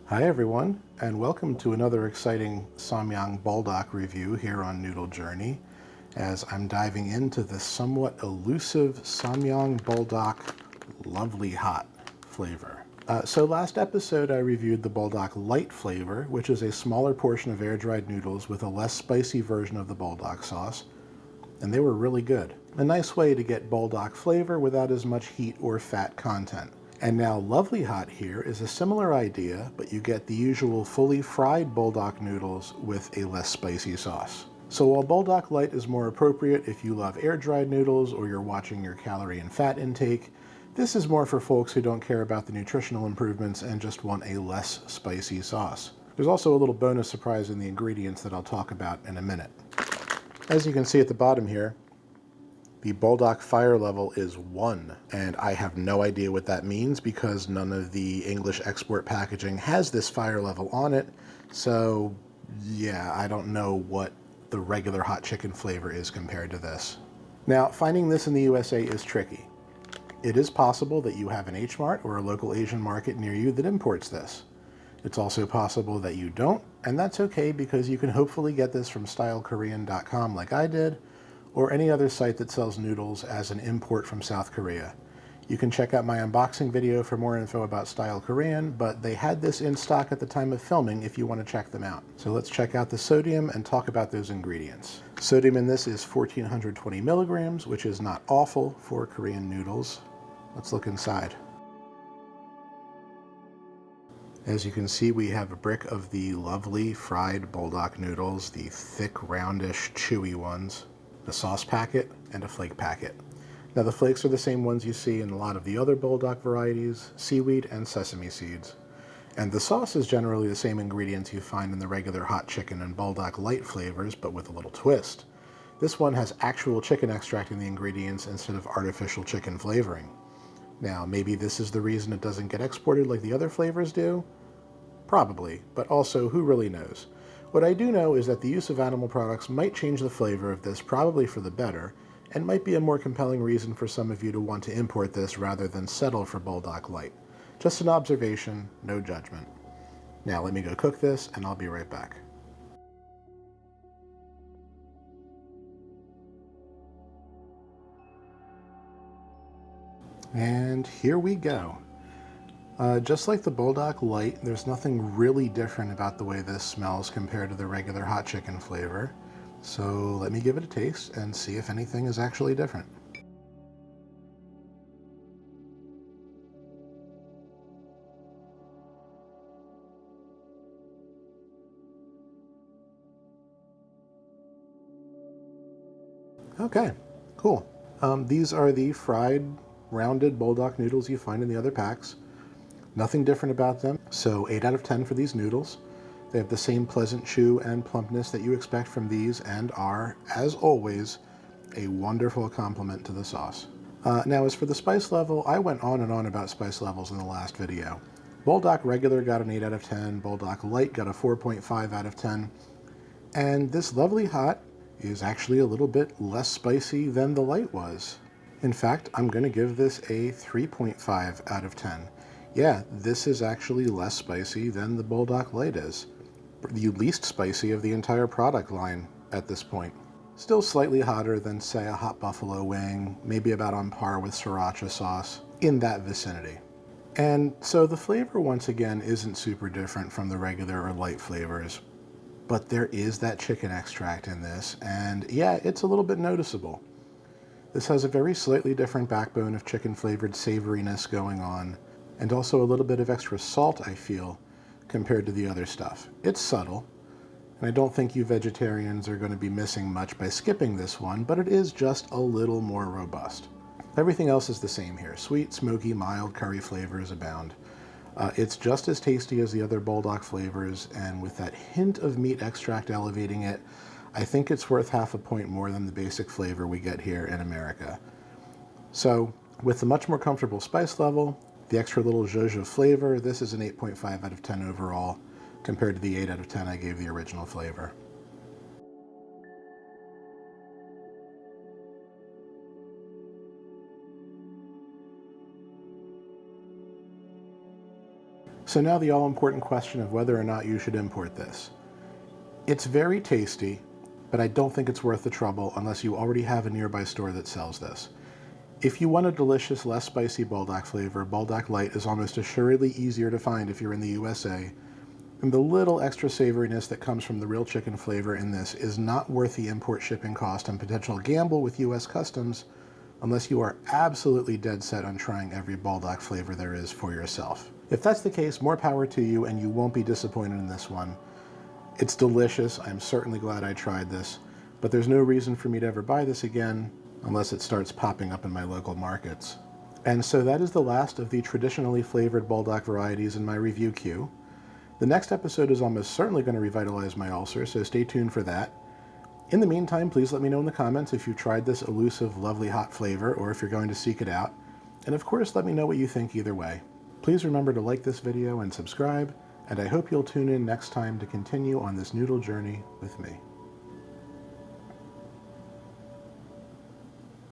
Hi everyone, and welcome to another exciting Samyang Buldak review here on Noodle Journey, as I'm diving into the somewhat elusive Samyang Buldak Lovely Hot flavor. So last episode I reviewed the Buldak Light flavor, which is a smaller portion of air-dried noodles with a less spicy version of the Buldak sauce, and they were really good. A nice way to get Buldak flavor without as much heat or fat content. And now Lovely Hot here is a similar idea, but you get the usual fully fried Buldak noodles with a less spicy sauce. So while Buldak Light is more appropriate if you love air-dried noodles or you're watching your calorie and fat intake, this is more for folks who don't care about the nutritional improvements and just want a less spicy sauce. There's also a little bonus surprise in the ingredients that I'll talk about in a minute. As you can see at the bottom here, the Buldak fire level is 1, and I have no idea what that means because none of the English export packaging has this fire level on it, so yeah, I don't know what the regular hot chicken flavor is compared to this. Now, finding this in the USA is tricky. It is possible that you have an H Mart or a local Asian market near you that imports this. It's also possible that you don't, and that's okay because you can hopefully get this from stylekorean.com like I did, or any other site that sells noodles as an import from South Korea. You can check out my unboxing video for more info about Style Korean, but they had this in stock at the time of filming if you want to check them out. So let's check out the sodium and talk about those ingredients. Sodium in this is 1420 milligrams, which is not awful for Korean noodles. Let's look inside. As you can see, we have a brick of the lovely fried Buldak noodles, the thick, roundish, chewy ones, a sauce packet, and a flake packet. Now the flakes are the same ones you see in a lot of the other Buldak varieties, seaweed and sesame seeds. And the sauce is generally the same ingredients you find in the regular hot chicken and Buldak Light flavors, but with a little twist. This one has actual chicken extract in the ingredients instead of artificial chicken flavoring. Now, maybe this is the reason it doesn't get exported like the other flavors do? Probably, but also, who really knows? What I do know is that the use of animal products might change the flavor of this, probably for the better, and might be a more compelling reason for some of you to want to import this rather than settle for Buldak Light. Just an observation, no judgment. Now let me go cook this, and I'll be right back. And here we go. Just like the Buldak Light, there's nothing really different about the way this smells compared to the regular hot chicken flavor. So let me give it a taste and see if anything is actually different. Okay, cool. These are the fried, rounded Buldak noodles you find in the other packs. Nothing different about them, so 8 out of 10 for these noodles. They have the same pleasant chew and plumpness that you expect from these and are, as always, a wonderful complement to the sauce. Now, as for the spice level, I went on and on about spice levels in the last video. Buldak Regular got an 8 out of 10, Buldak Light got a 4.5 out of 10, and this Lovely Hot is actually a little bit less spicy than the Light was. In fact, I'm going to give this a 3.5 out of 10. Yeah, this is actually less spicy than the Buldak Light is. The least spicy of the entire product line at this point. Still slightly hotter than, say, a hot buffalo wing, maybe about on par with sriracha sauce, in that vicinity. And so the flavor, once again, isn't super different from the regular or light flavors, but there is that chicken extract in this, and yeah, it's a little bit noticeable. This has a very slightly different backbone of chicken-flavored savoriness going on, and also a little bit of extra salt, I feel, compared to the other stuff. It's subtle, and I don't think you vegetarians are going to be missing much by skipping this one, but it is just a little more robust. Everything else is the same here. Sweet, smoky, mild curry flavors abound. It's just as tasty as the other Buldak flavors, and with that hint of meat extract elevating it, I think it's worth half a point more than the basic flavor we get here in America. So, with the much more comfortable spice level, the extra little zhuzh of flavor, this is an 8.5 out of 10 overall, compared to the 8 out of 10 I gave the original flavor. So now the all-important question of whether or not you should import this. It's very tasty, but I don't think it's worth the trouble unless you already have a nearby store that sells this. If you want a delicious, less spicy Buldak flavor, Buldak Light is almost assuredly easier to find if you're in the USA, and the little extra savoriness that comes from the real chicken flavor in this is not worth the import shipping cost and potential gamble with US Customs unless you are absolutely dead set on trying every Buldak flavor there is for yourself. If that's the case, more power to you, and you won't be disappointed in this one. It's delicious. I'm certainly glad I tried this, but there's no reason for me to ever buy this again unless it starts popping up in my local markets. And so that is the last of the traditionally flavored Buldak varieties in my review queue. The next episode is almost certainly going to revitalize my ulcer, so stay tuned for that. In the meantime, please let me know in the comments if you've tried this elusive, lovely hot flavor, or if you're going to seek it out. And of course, let me know what you think either way. Please remember to like this video and subscribe, and I hope you'll tune in next time to continue on this noodle journey with me.